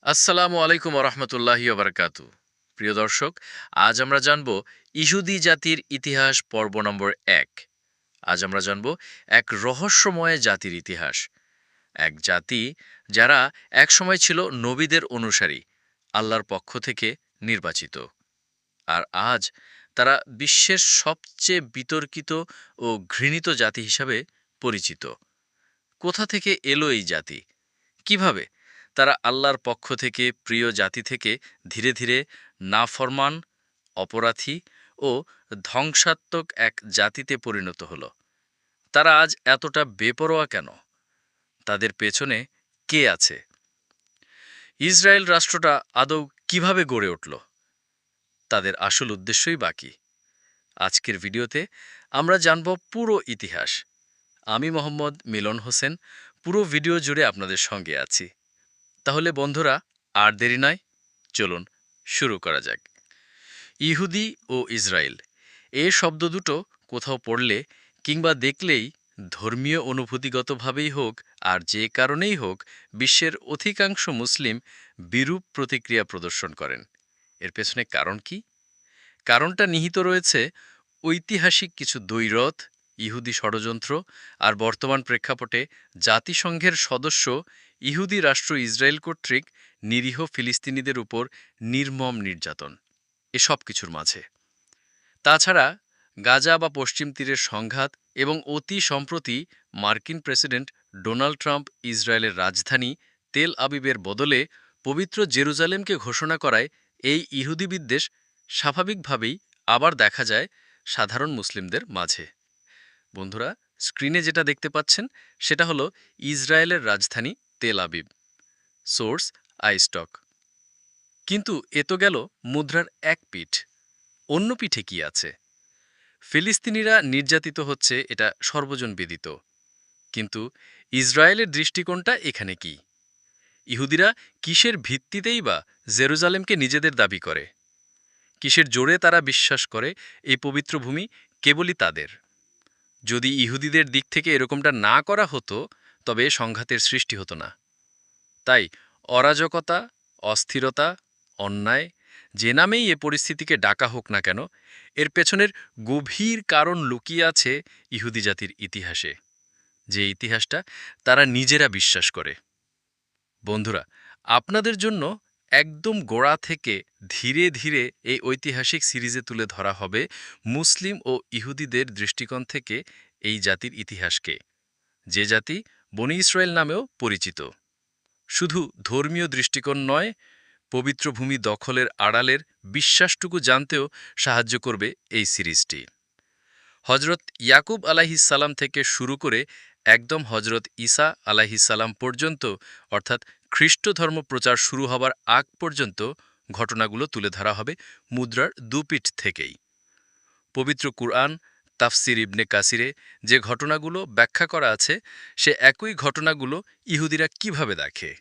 আসসালামু আলাইকুম রহমতুল্লাহি বারাকাতু। প্রিয় দর্শক, আজ আমরা জানব ইহুদি জাতির ইতিহাস পর্ব নম্বর ১। আজ আমরা জানব এক রহস্যময় জাতির ইতিহাস। এক জাতি যারা একসময় ছিল নবীদের অনুসারী, আল্লাহর পক্ষ থেকে নির্বাচিত। আর আজ তারা বিশ্বের সবচেয়ে বিতর্কিত ও ঘৃণিত জাতি হিসাবে পরিচিত। কোথা থেকে এলো এই জাতি? কিভাবে তারা আল্লাহর পক্ষ থেকে প্রিয় জাতি থেকে ধীরে ধীরে নাফরমান, অপরাধী ও ধ্বংসাত্মক এক জাতিতে পরিণত হলো? তারা আজ এতটা বেপরোয়া কেন? তাদের পেছনে কে আছে? ইসরায়েল রাষ্ট্রটা আদৌ কিভাবে গড়ে উঠল? তাদের আসল উদ্দেশ্যই বাকি। আজকের ভিডিওতে আমরা জানব পুরো ইতিহাস। আমি মোহাম্মদ মিলন হোসেন, পুরো ভিডিও জুড়ে আপনাদের সঙ্গে আছি। তাহলে বন্ধুরা, আর দেরি নয়, চলুন শুরু করা যাক। ইহুদি ও ইসরায়েল, এ শব্দ দুটো কোথাও পড়লে কিংবা দেখলেই ধর্মীয় অনুভূতিগতভাবেই হোক আর যে কারণেই হোক, বিশ্বের অধিকাংশ মুসলিম বিরূপ প্রতিক্রিয়া প্রদর্শন করেন। এর পেছনে কারণ কি? কারণটা নিহিত রয়েছে ঐতিহাসিক কিছু দ্বৈরথ, ইহুদি ষড়যন্ত্র আর বর্তমান প্রেক্ষাপটে জাতিসংঘের সদস্য ইহুদি রাষ্ট্র ইসরায়েল কর্তৃক নিরীহ ফিলিস্তিনিদের উপর নির্মম নির্যাতন, এসব কিছুর মাঝে। তাছাড়া গাজা বা পশ্চিম তীরের সংঘাত এবং অতি সম্প্রতি মার্কিন প্রেসিডেন্ট ডোনাল্ড ট্রাম্প ইসরায়েলের রাজধানী তেল আবিবের বদলে পবিত্র জেরুজালেমকে ঘোষণা করায় এই ইহুদি বিদ্বেষ স্বাভাবিকভাবেই আবার দেখা যায় সাধারণ মুসলিমদের মাঝে। বন্ধুরা, স্ক্রিনে যেটা দেখতে পাচ্ছেন সেটা হলো ইসরায়েলের রাজধানী তেল আবিব। সোর্স আইস্টক। কিন্তু এ তো গেল মুদ্রার এক পিঠ। অন্য পিঠে কি আছে? ফিলিস্তিনিরা নির্যাতিত হচ্ছে, এটা সর্বজন বিদিত। কিন্তু ইসরায়েলের দৃষ্টিকোণটা এখানে কি? ইহুদিরা কিসের ভিত্তিতেই বা জেরুজালেমকে নিজেদের দাবি করে? কিসের জোরে তারা বিশ্বাস করে এই পবিত্র ভূমি কেবলই তাদের? যদি ইহুদিদের দিক থেকে এরকমটা না করা হতো, তবে সংঘাতের সৃষ্টি হতো না। তাই অরাজকতা, অস্থিরতা, অন্যায়, যে নামেই এ পরিস্থিতিকে ডাকা হোক না কেন, এর পেছনের গভীর কারণ লুকিয়ে আছে ইহুদি জাতির ইতিহাসে, যে ইতিহাসটা তারা নিজেরা বিশ্বাস করে। বন্ধুরা, আপনাদের জন্য একদম গোড়া থেকে ধীরে ধীরে এই ঐতিহাসিক সিরিজে তুলে ধরা হবে মুসলিম ও ইহুদিদের দৃষ্টিকোণ থেকে এই জাতির ইতিহাসকে, যে জাতি বনি ইসরায়েল নামেও পরিচিত। শুধু ধর্মীয় দৃষ্টিকোণ নয়, পবিত্র ভূমি দখলের আড়ালের বিশ্বাসটুকু জানতেও সাহায্য করবে এই সিরিজটি। হজরত ইয়াকুব আলাইহিসসালাম থেকে শুরু করে একদম হজরত ঈসা আলাইহিসসালাম পর্যন্ত, অর্থাৎ খ্রিস্ট ধর্ম প্রচার শুরু হবার আগ পর্যন্ত ঘটনাগুলো তুলে ধরা হবে মুদ্রার দুপিঠ থেকেই। পবিত্র কুরআন, তাফসির ইবনে কাসিরে যে ঘটনাগুলো ব্যাখ্যা করা আছে, সে একই ঘটনাগুলো ইহুদিরা কিভাবে দেখে।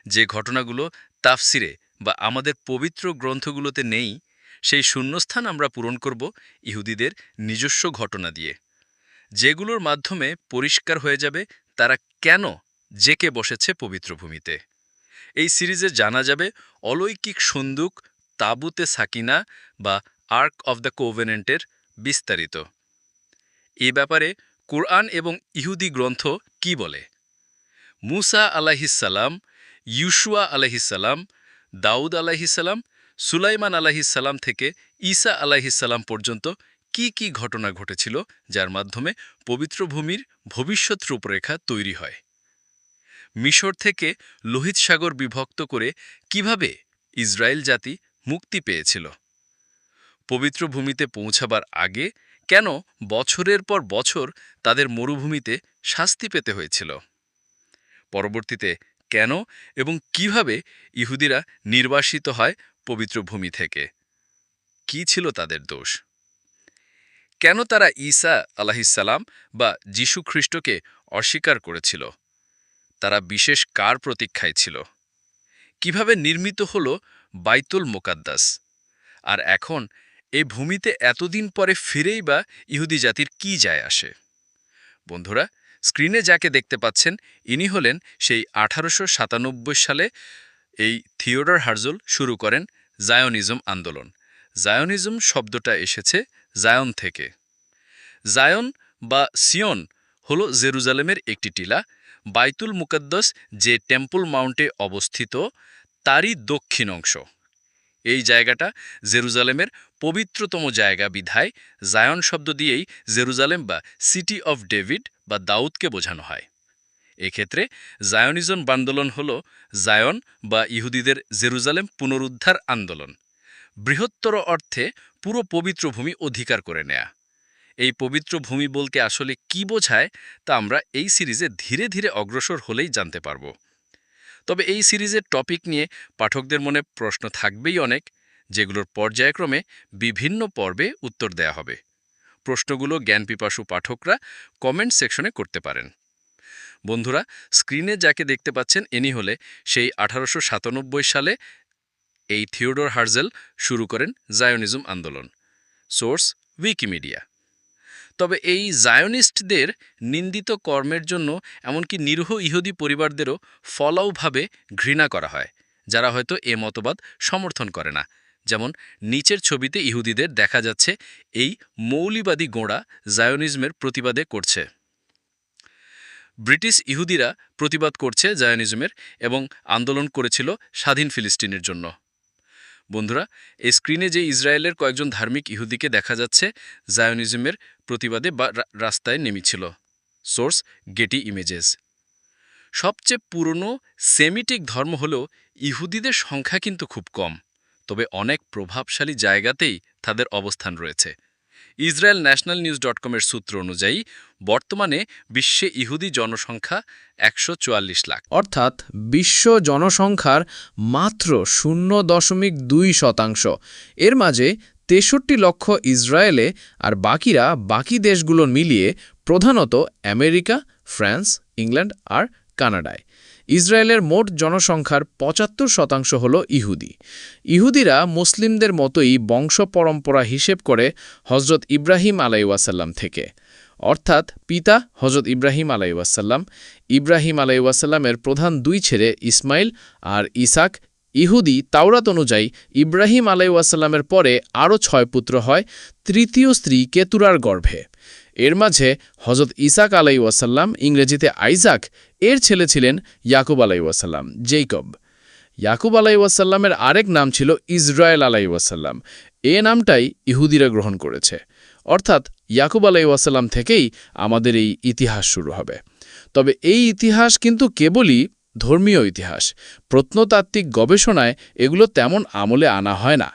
যে ঘটনাগুলো তাফসিরে বা আমাদের পবিত্র গ্রন্থগুলোতে নেই, সেই শূন্যস্থান আমরা পূরণ করব ইহুদিদের নিজস্ব ঘটনা দিয়ে, যেগুলোর মাধ্যমে পরিষ্কার হয়ে যাবে তারা কেন জেকে বসেছে পবিত্র ভূমিতে। এই সিরিজে জানা যাবে অলৌকিক সন্দুক, তাবুতে সাকিনা বা আর্ক অব দ্য কোভেনেন্টের বিস্তারিত। এ ব্যাপারে কুরআন এবং ইহুদি গ্রন্থ কি বলে। মুসা আলাইহিসসালাম, ইউশুয়া আলাইহিসসালাম, দাউদ আলাইহিসসালাম, সুলাইমান আলাইহিসসালাম থেকে ঈসা আলাইহিসসালাম পর্যন্ত কি কি ঘটনা ঘটেছিল, যার মাধ্যমে পবিত্র ভূমির ভবিষ্যৎ রূপরেখা তৈরি হয়। মিশর থেকে লোহিত সাগর বিভক্ত করে কিভাবে ইসরায়েল জাতি মুক্তি পেয়েছিল। পবিত্র ভূমিতে পৌঁছাবার আগে কেন বছরের পর বছর তাদের মরুভূমিতে শাস্তি পেতে হয়েছিল। পরবর্তীতে কেন এবং কিভাবে ইহুদিরা নির্বাসিত হয় পবিত্র ভূমি থেকে। কি ছিল তাদের দোষ? কেন তারা ঈসা আলাইহিসসালাম বা যীশু খ্রিস্টকে অস্বীকার করেছিল? তারা বিশেষ কার প্রতীক্ষায় ছিল? কিভাবে নির্মিত হল বাইতুল মোকাদ্দাস? আর এখন এই ভূমিতে এতদিন পরে ফিরেই বা ইহুদি জাতির কি যায় আসে? বন্ধুরা, স্ক্রিনে যাকে দেখতে পাচ্ছেন, ইনি হলেন সেই 1897 সালে এই থিওডর হার্জল শুরু করেন জায়নিজম আন্দোলন। জায়নিজম শব্দটা এসেছে জায়ন থেকে। জায়ন বা সিয়ন হল জেরুজালেমের একটি টিলা। বাইতুল মুকাদ্দাস যে টেম্পল মাউন্টে অবস্থিত তারই দক্ষিণ অংশ। এই জায়গাটা জেরুজালেমের পবিত্রতম জায়গা বিধায় জায়ন শব্দ দিয়েই জেরুজালেম বা সিটি অফ ডেভিড বা দাউদকে বোঝানো হয়। এক্ষেত্রে জায়নিজম আন্দোলন হল জায়ন বা ইহুদিদের জেরুজালেম পুনরুদ্ধার আন্দোলন। বৃহত্তর অর্থে পুরো পবিত্র ভূমি অধিকার করে নেয়া। এই পবিত্র ভূমি বলতে আসলে কি বোঝায় তা আমরা এই সিরিজে ধীরে ধীরে অগ্রসর হলেই জানতে পারব। তবে এই সিরিজের টপিক নিয়ে পাঠকদের মনে প্রশ্ন থাকবেই অনেক, যেগুলোর পর্যায়ক্রমে বিভিন্ন পর্বে উত্তর দেয়া হবে। প্রশ্নগুলো জ্ঞানপিপাসু পাঠকরা কমেন্ট সেকশনে করতে পারেন। বন্ধুরা, স্ক্রিনে যাকে দেখতে পাচ্ছেন ইনি হলে সেই 1897 সালে এই থিওডর হার্জেল শুরু করেন জায়নিজম আন্দোলন। Source Wikimedia. তবে এই জায়নিস্টদের নিন্দিত কর্মের জন্য এমনকি নিরীহ ইহুদি পরিবারদেরও ফলাওভাবে ঘৃণা করা হয়, যারা হয়তো এ মতবাদ সমর্থন করে না। যেমন নিচের ছবিতে ইহুদিদের দেখা যাচ্ছে এই মৌলিবাদী গোঁড়া জায়নিজমের প্রতিবাদে করছে। ব্রিটিশ ইহুদিরা প্রতিবাদ করছে জায়নিজমের এবং আন্দোলন করেছিল স্বাধীন ফিলিস্তিনের জন্য। বন্ধুরা, এই স্ক্রিনে যে ইসরায়েলের কয়েকজন ধার্মিক ইহুদিকে দেখা যাচ্ছে জায়নিজমের প্রতিবাদে বা রাস্তায় নেমেছিল। Source Getty images. সবচেয়ে পুরনো সেমিটিক ধর্ম হলেও ইহুদিদের সংখ্যা কিন্তু খুব কম, তবে অনেক প্রভাবশালী জায়গাতেই তাদের অবস্থান রয়েছে। ইসরায়েল ন্যাশনাল নিউজ .com-এর সূত্র অনুযায়ী বর্তমানে বিশ্বে ইহুদি জনসংখ্যা 144 লাখ। অর্থাৎ বিশ্ব জনসংখ্যার মাত্র 0.2%। এর মাঝে 63 লক্ষ ইসরায়েলে আর বাকিরা বাকি দেশগুলো মিলিয়ে প্রধানত আমেরিকা, ফ্রান্স, ইংল্যান্ড আর কানাডায়। ইসরায়েলের মোট জনসংখ্যার 75% হল ইহুদি। ইহুদিরা মুসলিমদের মতোই বংশ পরম্পরা হিসেব করে হজরত ইব্রাহিম আলাইহিসসালাম থেকে, অর্থাৎ পিতা হজরত ইব্রাহিম আলাইহিসসালাম, ইব্রাহিম আলাইহিসসালামের প্রধান দুই ছেলে ইসমাইল আর ইসাক। ইহুদি তাওরাত অনুযায়ী ইব্রাহিম আলাইহিসসালামের পরে আরও 6 পুত্র হয় তৃতীয় স্ত্রী কেতুরার গর্ভে। এর মাঝে হজরত ইসাক আলাইহিসসালাম, ইংরেজিতে আইজাক, এর ছেলে ছিলেন ইয়াকুব আলাইহিসসালাম, জেইকব। ইয়াকুব আলাইহিসসালামের আরেক নাম ছিল ইসরায়েল আলাইহিসসালাম। এ নামটাই ইহুদিরা গ্রহণ করেছে। অর্থাৎ ইয়াকুব আলাইহিসসালাম থেকেই আমাদের এই ইতিহাস শুরু হবে। তবে এই ইতিহাস কিন্তু কেবলই ধর্মীয় ইতিহাস। প্রত্নতাত্ত্বিক গবেষণায় এগুলো তেমন আমলে আনা হয় না।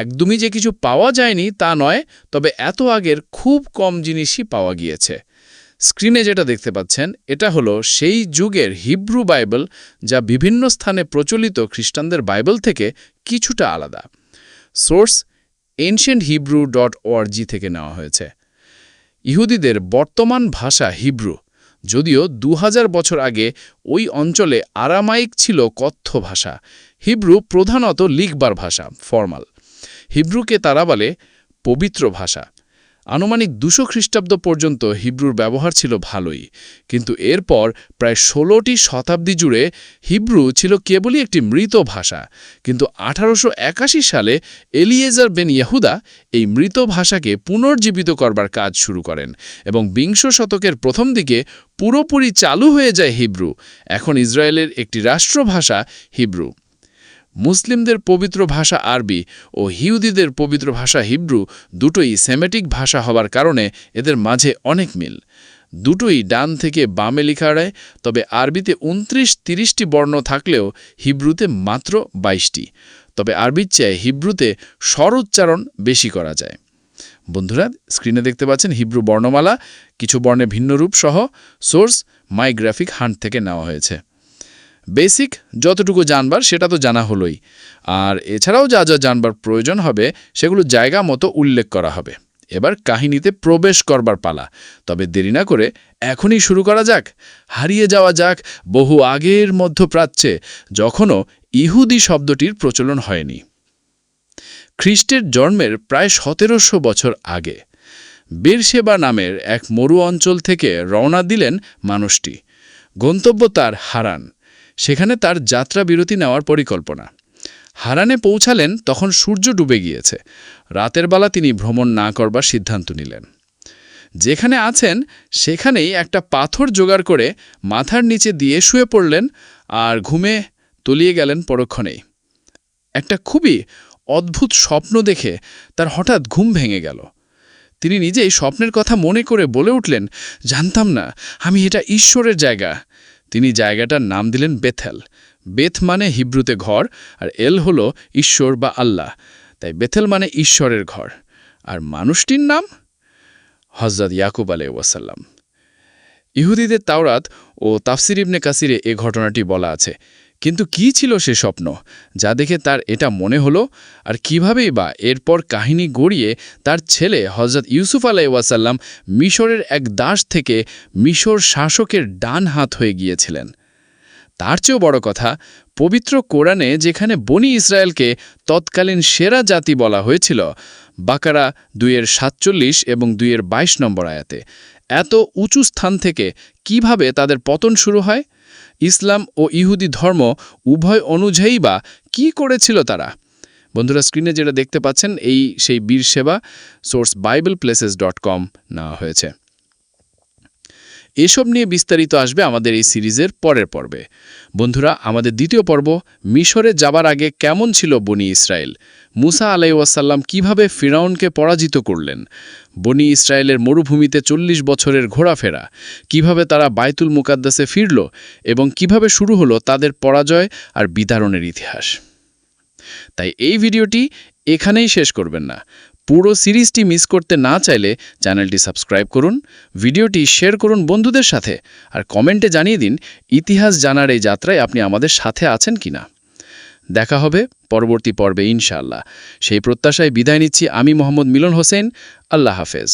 একদমই যে কিছু পাওয়া যায়নি তা নয়, তবে এত আগের খুব কম জিনিসই পাওয়া গিয়েছে। স্ক্রিনে যেটা দেখতে পাচ্ছেন এটা হলো সেই যুগের হিব্রু বাইবেল, যা বিভিন্ন স্থানে প্রচলিত খ্রিস্টানদের বাইবেল থেকে কিছুটা আলাদা। সোর্স ancienthebrew.org থেকে নেওয়া হয়েছে। ইহুদিদের বর্তমান ভাষা হিব্রু, যদিও 2000 বছর আগে ওই অঞ্চলে আরামাইক ছিল কথ্য ভাষা। হিব্রু প্রধানত লিখবার ভাষা, ফর্মাল। হিব্রুকে তারা বলে পবিত্র ভাষা। আনুমানিক 200 খ্রিস্টাব্দ পর্যন্ত হিব্রুর ব্যবহার ছিল ভালোই, কিন্তু এরপর প্রায় 16টি শতাব্দী জুড়ে হিব্রু ছিল কেবলই একটি মৃত ভাষা। কিন্তু 1881 সালে এলিয়েজার বেন ইয়াহুদা এই মৃত ভাষাকে পুনর্জীবিত করবার কাজ শুরু করেন এবং 20 শতকের প্রথম দিকে পুরোপুরি চালু হয়ে যায় হিব্রু। এখন ইসরায়েলের একটি রাষ্ট্রভাষা হিব্রু। মুসলিমদের পবিত্র ভাষা আরবি ও ইহুদিদের পবিত্র ভাষা হিব্রু দুটোই সেমেটিক ভাষা হবার কারণে এদের মাঝে অনেক মিল। দুটোই ডান থেকে বামে লেখা হয়, তবে আরবিতে 29-30টি বর্ণ থাকলেও হিব্রুতে মাত্র 22টি। তবে আরবির চেয়ে হিব্রুতে স্বর উচ্চারণ বেশি করা যায়। বন্ধুরা, স্ক্রিনে দেখতে পাচ্ছেন হিব্রু বর্ণমালা, কিছু বর্ণে ভিন্ন রূপ সহ। সোর্স মাইগ্রাফিক হান্ট থেকে নেওয়া হয়েছে। বেসিক যতটুকু জানবার সেটা তো জানা হলোই, আর এছাড়াও যা যা জানবার প্রয়োজন হবে সেগুলো জায়গা মতো উল্লেখ করা হবে। এবার কাহিনীতে প্রবেশ করবার পালা। তবে দেরি না করে এখনই শুরু করা যাক। হারিয়ে যাওয়া যাক বহু আগের মধ্যপ্রাচ্যে, যখনও ইহুদি শব্দটির প্রচলন হয়নি। খ্রিস্টের জন্মের প্রায় 1700 বছর আগে বেরশেবা নামের এক মরু অঞ্চল থেকে রওনা দিলেন মানুষটি। গন্তব্য তার হারান। সেখানে তার যাত্রা বিরতি নেওয়ার পরিকল্পনা। হারানে পৌঁছালেন তখন সূর্য ডুবে গিয়েছে। রাতের বেলা তিনি ভ্রমণ না করবার সিদ্ধান্ত নিলেন। যেখানে আছেন সেখানেই একটা পাথর জোগাড় করে মাথার নিচে দিয়ে শুয়ে পড়লেন আর ঘুমে তলিয়ে গেলেন পরক্ষণেই। একটা খুবই অদ্ভুত স্বপ্ন দেখে তার হঠাৎ ঘুম ভেঙে গেল। তিনি নিজেই স্বপ্নের কথা মনে করে বলে উঠলেন, জানতাম না, আমি এটা ঈশ্বরের জায়গা। তিনি জায়গাটার নাম দিলেন বেথেল। বেথ মানে হিব্রুতে ঘর, আর এল হল ঈশ্বর বা আল্লাহ, তাই বেথেল মানে ঈশ্বরের ঘর। আর মানুষটির নাম হযরত ইয়াকুব আলাইহিসসালাম। ইহুদিদের তাওরাত ও তাফসির ইবনে কাসিরে এ ঘটনাটি বলা আছে। কিন্তু কি ছিল সে স্বপ্ন যা দেখে তার এটা মনে হলো, আর কিভাবেই বা এরপর কাহিনী গড়িয়ে তার ছেলে হযরত ইউসুফ আলাইহিসসালাম মিশরের এক দাস থেকে মিশর শাসকের ডান হাত হয়ে গিয়েছিলেন? তার চেয়েও বড় কথা, পবিত্র কোরআনে যেখানে বনি ইসরায়েলকে তৎকালীন সেরা জাতি বলা হয়েছিল, বাকারা 2:47 এবং 2:22 নম্বর আয়াতে, এত উঁচু স্থান থেকে কিভাবে তাদের পতন শুরু হয়? ইসলাম ও ইহুদি ধর্ম উভয় অনুযায়ী বা কী করেছিল তারা? বন্ধুরা, স্ক্রিনে যেটা দেখতে পাচ্ছেন সেই বীর সেবা, সোর্স BiblePlaces.com নেওয়া হয়েছে। এসব নিয়ে বিস্তারিত আসবে আমাদের এই সিরিজের পরের পর্বে। বন্ধুরা, আমাদের দ্বিতীয় পর্ব, মিশরে যাবার আগে কেমন ছিল বনি ইসরায়েল? মুসা আলাইহিসসালাম কিভাবে ফিরাউনকে পরাজিত করলেন? বনি ইসরায়েলের মরুভূমিতে 40 বছরের ঘোরাফেরা, কিভাবে তারা বাইতুল মুকাদ্দাসে ফিরল এবং কিভাবে শুরু হলো তাদের পরাজয় আর বিতাড়নের ইতিহাস। তাই এই ভিডিওটি এখানেই শেষ করবেন না। পুরো সিরিজটি মিস করতে না চাইলে চ্যানেলটি সাবস্ক্রাইব করুন, ভিডিওটি শেয়ার করুন বন্ধুদের সাথে, আর কমেন্টে জানিয়ে দিন ইতিহাস জানার এই যাত্রায় আপনি আমাদের সাথে আছেন কিনা। দেখা হবে পরবর্তী পর্বে ইনশাআল্লাহ। সেই প্রত্যাশায় বিদায় নিচ্ছি আমি মোহাম্মদ মিলন হোসেন। আল্লাহ হাফেজ।